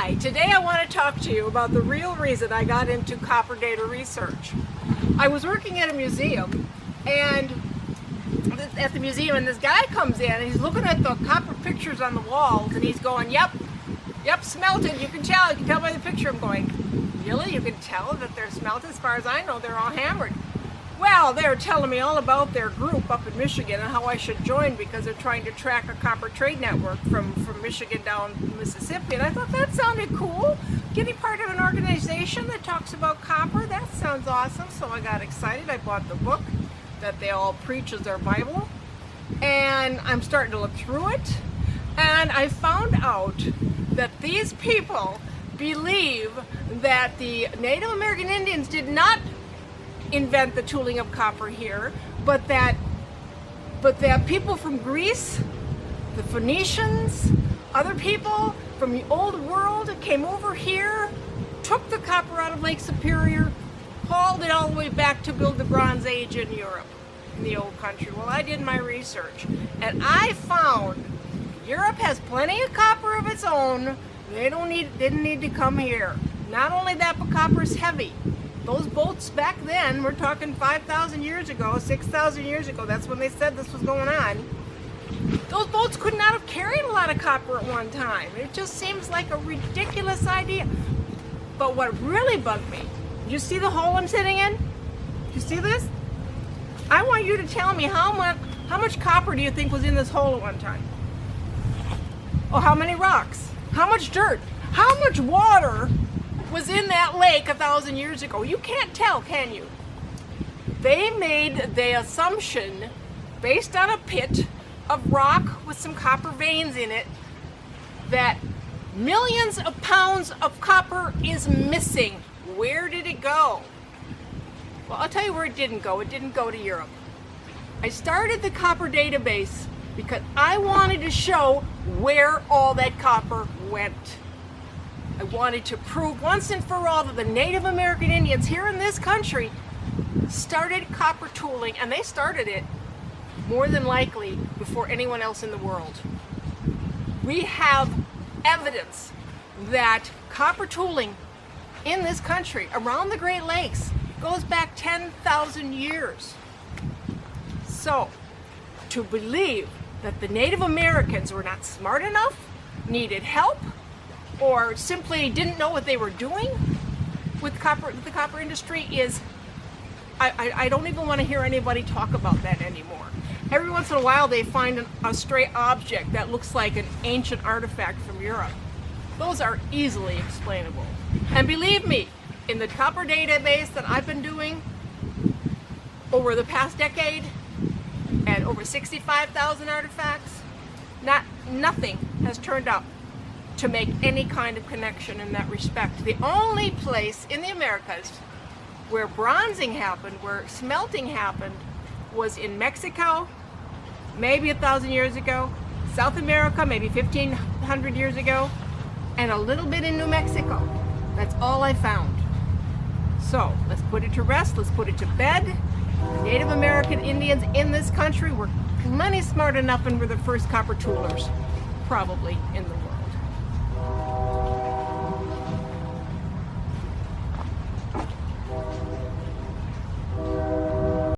Hi, today I want to talk to you about the real reason I got into copper data research. I was working at a museum, and this guy comes in and he's looking at the copper pictures on the walls and he's going, yep, smelted, you can tell by the picture. I'm going, really? You can tell that they're smelted? As far as I know, they're all hammered. Well, they were telling me all about their group up in Michigan and how I should join because they're trying to track a copper trade network from Michigan down Mississippi. And I thought that sounded cool. Getting part of an organization that talks about copper, that sounds awesome. So I got excited. I bought the book that they all preach as their Bible. And I'm starting to look through it. And I found out that these people believe that the Native American Indians did not invent the tooling of copper here, but that people from Greece, the Phoenicians, other people from the old world came over here, took the copper out of Lake Superior, hauled it all the way back to build the Bronze Age in Europe, in the old country. Well, I did my research, and I found Europe has plenty of copper of its own. They didn't need to come here. Not only that, but copper's heavy. Those boats back then, we're talking 5,000 years ago, 6,000 years ago, that's when they said this was going on. Those boats could not have carried a lot of copper at one time. It just seems like a ridiculous idea. But what really bugged me, you see the hole I'm sitting in? You see this? I want you to tell me how much copper do you think was in this hole at one time? Oh, how many rocks? How much dirt? How much water was in that lake 1,000 years ago? You can't tell, can you? They made the assumption, based on a pit of rock with some copper veins in it, that millions of pounds of copper is missing. Where did it go? Well, I'll tell you where it didn't go. It didn't go to Europe. I started the copper database because I wanted to show where all that copper went. I wanted to prove once and for all that the Native American Indians here in this country started copper tooling, and they started it more than likely before anyone else in the world. We have evidence that copper tooling in this country around the Great Lakes goes back 10,000 years. So, to believe that the Native Americans were not smart enough, needed help, or simply didn't know what they were doing with the copper industry is, I don't even want to hear anybody talk about that anymore. Every once in a while they find a stray object that looks like an ancient artifact from Europe. Those are easily explainable. And believe me, in the copper database that I've been doing over the past decade, and over 65,000 artifacts, nothing has turned up to make any kind of connection in that respect. The only place in the Americas where bronzing happened, where smelting happened, was in Mexico, maybe 1,000 years ago, South America, maybe 1,500 years ago, and a little bit in New Mexico. That's all I found. So let's put it to rest, let's put it to bed. The Native American Indians in this country were plenty smart enough and were the first copper toolers, probably, in the world.